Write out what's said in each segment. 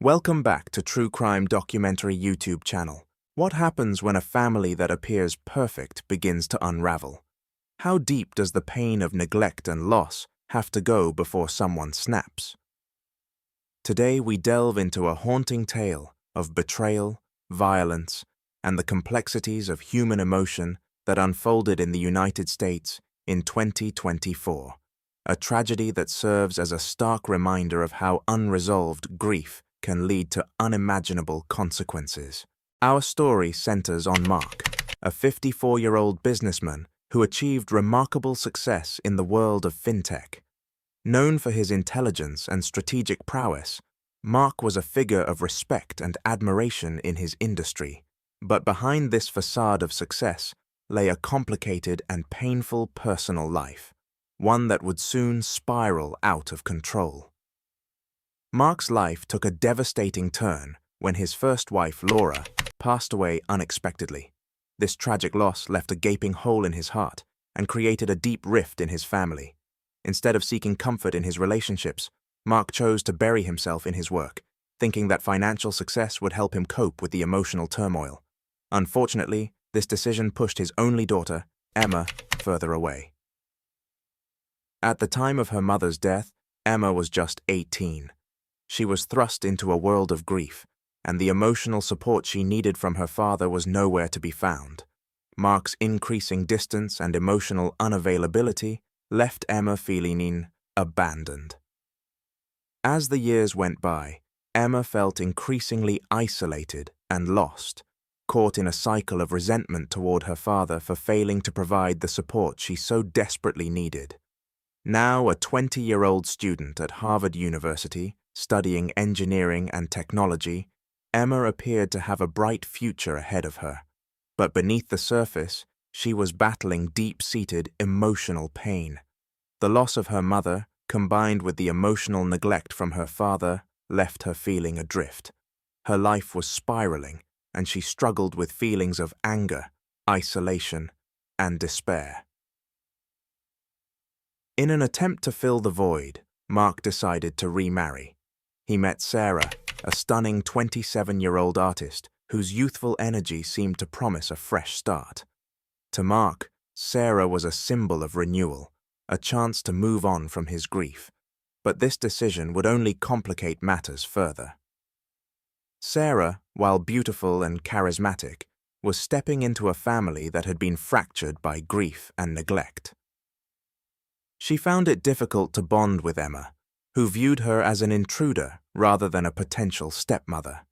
Welcome back to True Crime Documentary YouTube channel. What happens when a family that appears perfect begins to unravel? How deep does the pain of neglect and loss have to go before someone snaps? Today we delve into a haunting tale of betrayal, violence, and the complexities of human emotion that unfolded in the United States in 2024. A tragedy that serves as a stark reminder of how unresolved grief can lead to unimaginable consequences. Our story centers on Mark, a 54-year-old businessman who achieved remarkable success in the world of fintech. Known for his intelligence and strategic prowess, Mark was a figure of respect and admiration in his industry. But behind this facade of success lay a complicated and painful personal life, one that would soon spiral out of control. Mark's life took a devastating turn when his first wife, Laura, passed away unexpectedly. This tragic loss left a gaping hole in his heart and created a deep rift in his family. Instead of seeking comfort in his relationships, Mark chose to bury himself in his work, thinking that financial success would help him cope with the emotional turmoil. Unfortunately, this decision pushed his only daughter, Emma, further away. At the time of her mother's death, Emma was just 18. She was thrust into a world of grief, and the emotional support she needed from her father was nowhere to be found. Mark's increasing distance and emotional unavailability left Emma feeling abandoned. As the years went by, Emma felt increasingly isolated and lost, caught in a cycle of resentment toward her father for failing to provide the support she so desperately needed. Now a 20-year-old student at Harvard University, studying engineering and technology, Emma appeared to have a bright future ahead of her. But beneath the surface, she was battling deep-seated emotional pain. The loss of her mother, combined with the emotional neglect from her father, left her feeling adrift. Her life was spiraling, and she struggled with feelings of anger, isolation, and despair. In an attempt to fill the void, Mark decided to remarry. He met Sarah, a stunning 27-year-old artist whose youthful energy seemed to promise a fresh start. To Mark, Sarah was a symbol of renewal, a chance to move on from his grief. But this decision would only complicate matters further. Sarah, while beautiful and charismatic, was stepping into a family that had been fractured by grief and neglect. She found it difficult to bond with Emma, who viewed her as an intruder rather than a potential stepmother.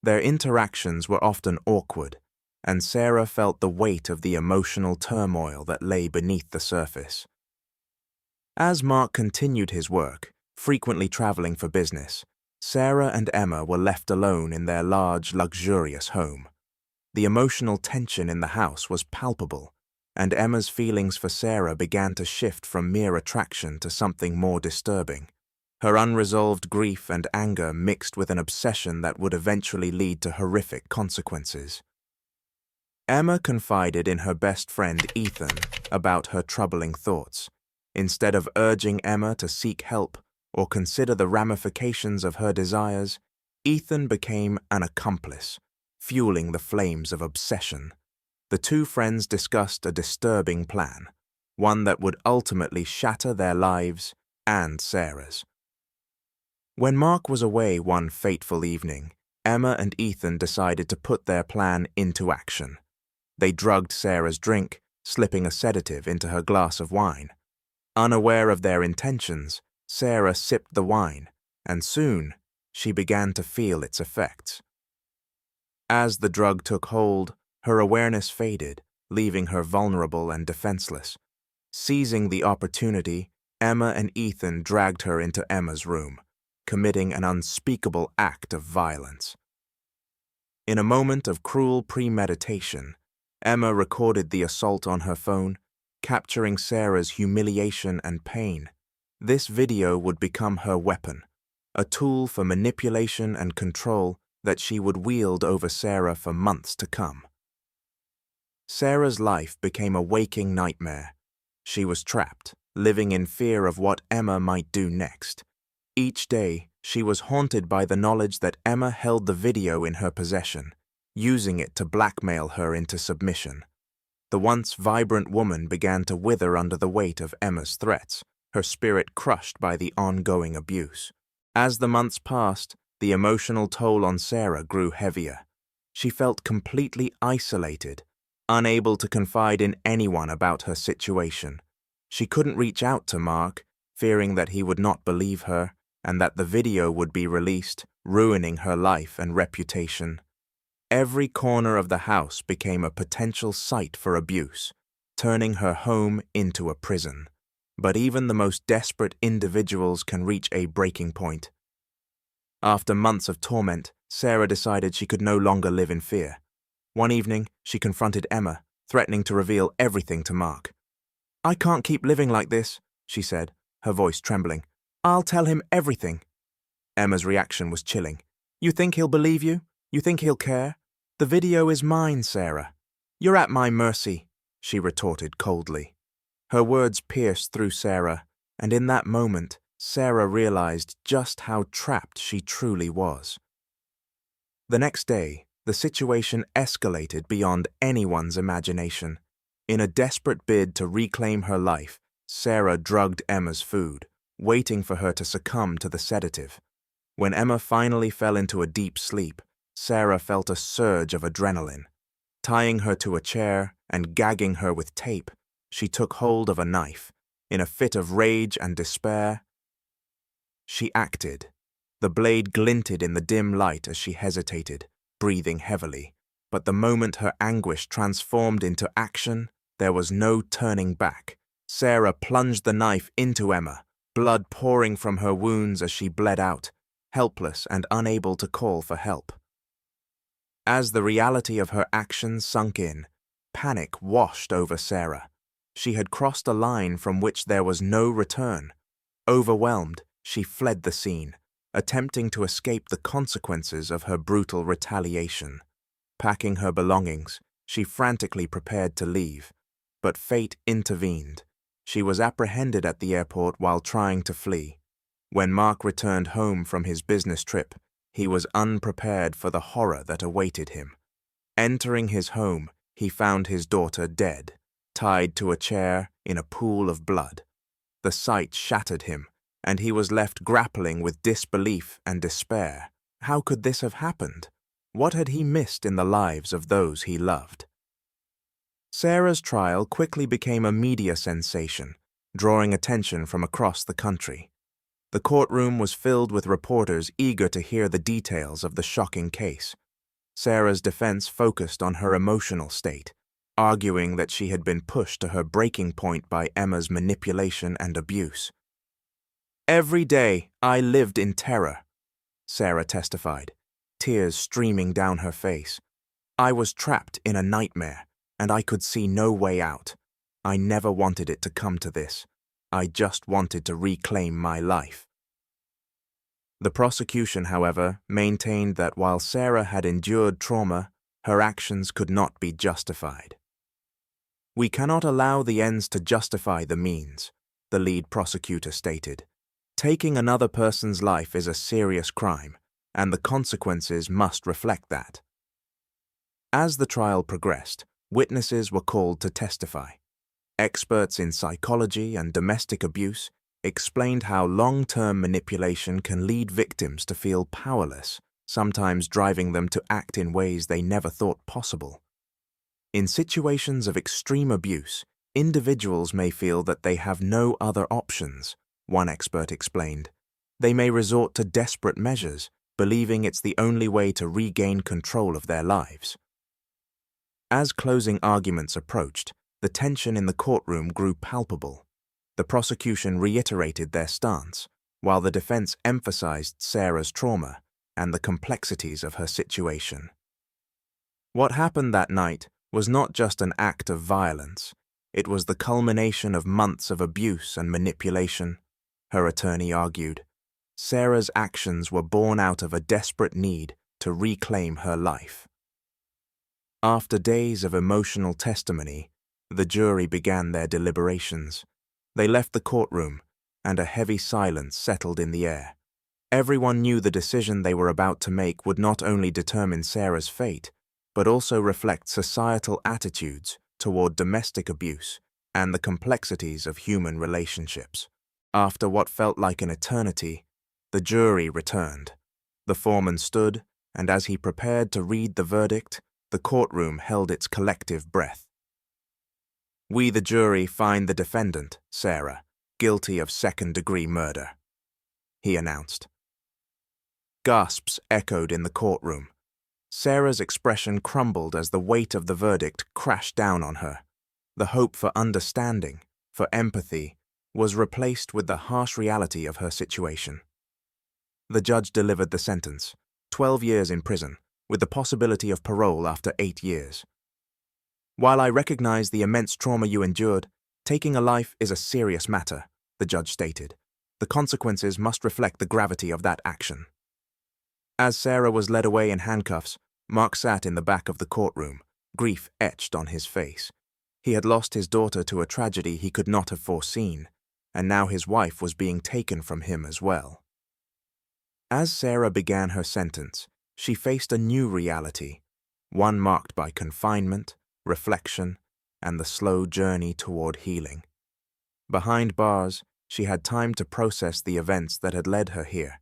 Their interactions were often awkward, and Sarah felt the weight of the emotional turmoil that lay beneath the surface. As Mark continued his work, frequently traveling for business, Sarah and Emma were left alone in their large, luxurious home. The emotional tension in the house was palpable, and Emma's feelings for Sarah began to shift from mere attraction to something more disturbing. Her unresolved grief and anger mixed with an obsession that would eventually lead to horrific consequences. Emma confided in her best friend Ethan about her troubling thoughts. Instead of urging Emma to seek help or consider the ramifications of her desires, Ethan became an accomplice, fueling the flames of obsession. The two friends discussed a disturbing plan, one that would ultimately shatter their lives and Sarah's. When Mark was away one fateful evening, Emma and Ethan decided to put their plan into action. They drugged Sarah's drink, slipping a sedative into her glass of wine. Unaware of their intentions, Sarah sipped the wine, and soon she began to feel its effects. As the drug took hold, her awareness faded, leaving her vulnerable and defenseless. Seizing the opportunity, Emma and Ethan dragged her into Emma's room, committing an unspeakable act of violence. In a moment of cruel premeditation, Emma recorded the assault on her phone, capturing Sarah's humiliation and pain. This video would become her weapon, a tool for manipulation and control that she would wield over Sarah for months to come. Sarah's life became a waking nightmare. She was trapped, living in fear of what Emma might do next. Each day, she was haunted by the knowledge that Emma held the video in her possession, using it to blackmail her into submission. The once vibrant woman began to wither under the weight of Emma's threats, her spirit crushed by the ongoing abuse. As the months passed, the emotional toll on Sarah grew heavier. She felt completely isolated, unable to confide in anyone about her situation. She couldn't reach out to Mark, fearing that he would not believe her and that the video would be released, ruining her life and reputation. Every corner of the house became a potential site for abuse, turning her home into a prison. But even the most desperate individuals can reach a breaking point. After months of torment, Sarah decided she could no longer live in fear. One evening, she confronted Emma, threatening to reveal everything to Mark. "I can't keep living like this," she said, her voice trembling. "I'll tell him everything." Emma's reaction was chilling. "You think he'll believe you? You think he'll care? The video is mine, Sarah." "You're at my mercy," she retorted coldly. Her words pierced through Sarah, and in that moment, Sarah realized just how trapped she truly was. The next day, the situation escalated beyond anyone's imagination. In a desperate bid to reclaim her life, Sarah drugged Emma's food, waiting for her to succumb to the sedative. When Emma finally fell into a deep sleep, Sarah felt a surge of adrenaline. Tying her to a chair and gagging her with tape, she took hold of a knife. In a fit of rage and despair, she acted. The blade glinted in the dim light as she hesitated, breathing heavily. But the moment her anguish transformed into action, there was no turning back. Sarah plunged the knife into Emma, blood pouring from her wounds as she bled out, helpless and unable to call for help. As the reality of her actions sunk in, panic washed over Sarah. She had crossed a line from which there was no return. Overwhelmed, she fled the scene, attempting to escape the consequences of her brutal retaliation. Packing her belongings, she frantically prepared to leave. But fate intervened. She was apprehended at the airport while trying to flee. When Mark returned home from his business trip, he was unprepared for the horror that awaited him. Entering his home, he found his daughter dead, tied to a chair in a pool of blood. The sight shattered him, and he was left grappling with disbelief and despair. How could this have happened? What had he missed in the lives of those he loved? Sarah's trial quickly became a media sensation, drawing attention from across the country. The courtroom was filled with reporters eager to hear the details of the shocking case. Sarah's defense focused on her emotional state, arguing that she had been pushed to her breaking point by Emma's manipulation and abuse. "Every day, I lived in terror," Sarah testified, tears streaming down her face. "I was trapped in a nightmare, and I could see no way out. I never wanted it to come to this. I just wanted to reclaim my life." The prosecution, however, maintained that while Sarah had endured trauma, her actions could not be justified. "We cannot allow the ends to justify the means," the lead prosecutor stated. "Taking another person's life is a serious crime, and the consequences must reflect that." As the trial progressed, witnesses were called to testify. Experts in psychology and domestic abuse explained how long-term manipulation can lead victims to feel powerless, sometimes driving them to act in ways they never thought possible. In situations of extreme abuse, individuals may feel that they have no other options, one expert explained. They may resort to desperate measures, believing it's the only way to regain control of their lives. As closing arguments approached, the tension in the courtroom grew palpable. The prosecution reiterated their stance, while the defense emphasized Sarah's trauma and the complexities of her situation. What happened that night was not just an act of violence. It was the culmination of months of abuse and manipulation, her attorney argued. Sarah's actions were born out of a desperate need to reclaim her life. After days of emotional testimony, the jury began their deliberations. They left the courtroom, and a heavy silence settled in the air. Everyone knew the decision they were about to make would not only determine Sarah's fate, but also reflect societal attitudes toward domestic abuse and the complexities of human relationships. After what felt like an eternity, the jury returned. The foreman stood, and as he prepared to read the verdict, the courtroom held its collective breath. "We, the jury, find the defendant, Sarah, guilty of second-degree murder," he announced. Gasps echoed in the courtroom. Sarah's expression crumbled as the weight of the verdict crashed down on her. The hope for understanding, for empathy, was replaced with the harsh reality of her situation. The judge delivered the sentence, 12 years in prison, with the possibility of parole after 8 years. "While I recognize the immense trauma you endured, taking a life is a serious matter," the judge stated. "The consequences must reflect the gravity of that action." As Sarah was led away in handcuffs, Mark sat in the back of the courtroom, grief etched on his face. He had lost his daughter to a tragedy he could not have foreseen, and now his wife was being taken from him as well. As Sarah began her sentence, she faced a new reality, one marked by confinement, reflection, and the slow journey toward healing. Behind bars, she had time to process the events that had led her here.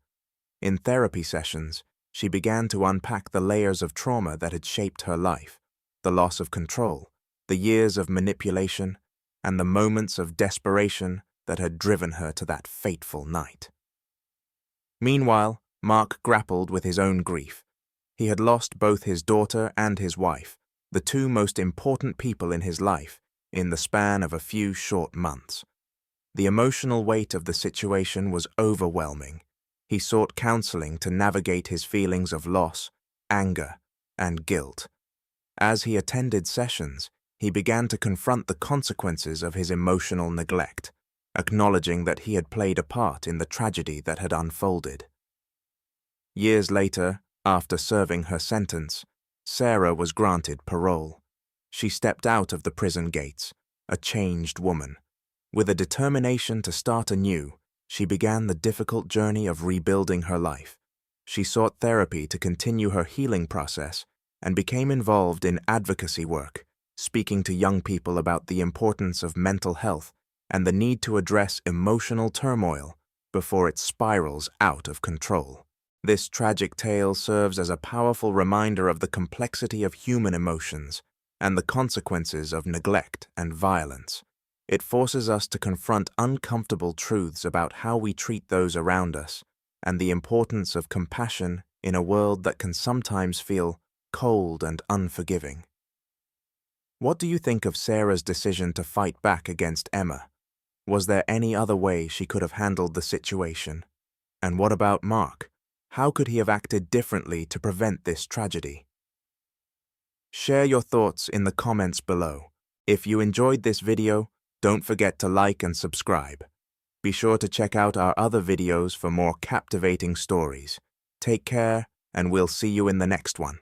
In therapy sessions, she began to unpack the layers of trauma that had shaped her life, the loss of control, the years of manipulation, and the moments of desperation that had driven her to that fateful night. Meanwhile, Mark grappled with his own grief. He had lost both his daughter and his wife, the two most important people in his life, in the span of a few short months. The emotional weight of the situation was overwhelming. He sought counseling to navigate his feelings of loss, anger, and guilt. As he attended sessions, he began to confront the consequences of his emotional neglect, acknowledging that he had played a part in the tragedy that had unfolded. Years later, after serving her sentence, Sarah was granted parole. She stepped out of the prison gates, a changed woman. With a determination to start anew, she began the difficult journey of rebuilding her life. She sought therapy to continue her healing process and became involved in advocacy work, speaking to young people about the importance of mental health and the need to address emotional turmoil before it spirals out of control. This tragic tale serves as a powerful reminder of the complexity of human emotions and the consequences of neglect and violence. It forces us to confront uncomfortable truths about how we treat those around us and the importance of compassion in a world that can sometimes feel cold and unforgiving. What do you think of Sarah's decision to fight back against Emma? Was there any other way she could have handled the situation? And what about Mark? How could he have acted differently to prevent this tragedy? Share your thoughts in the comments below. If you enjoyed this video, don't forget to like and subscribe. Be sure to check out our other videos for more captivating stories. Take care, and we'll see you in the next one.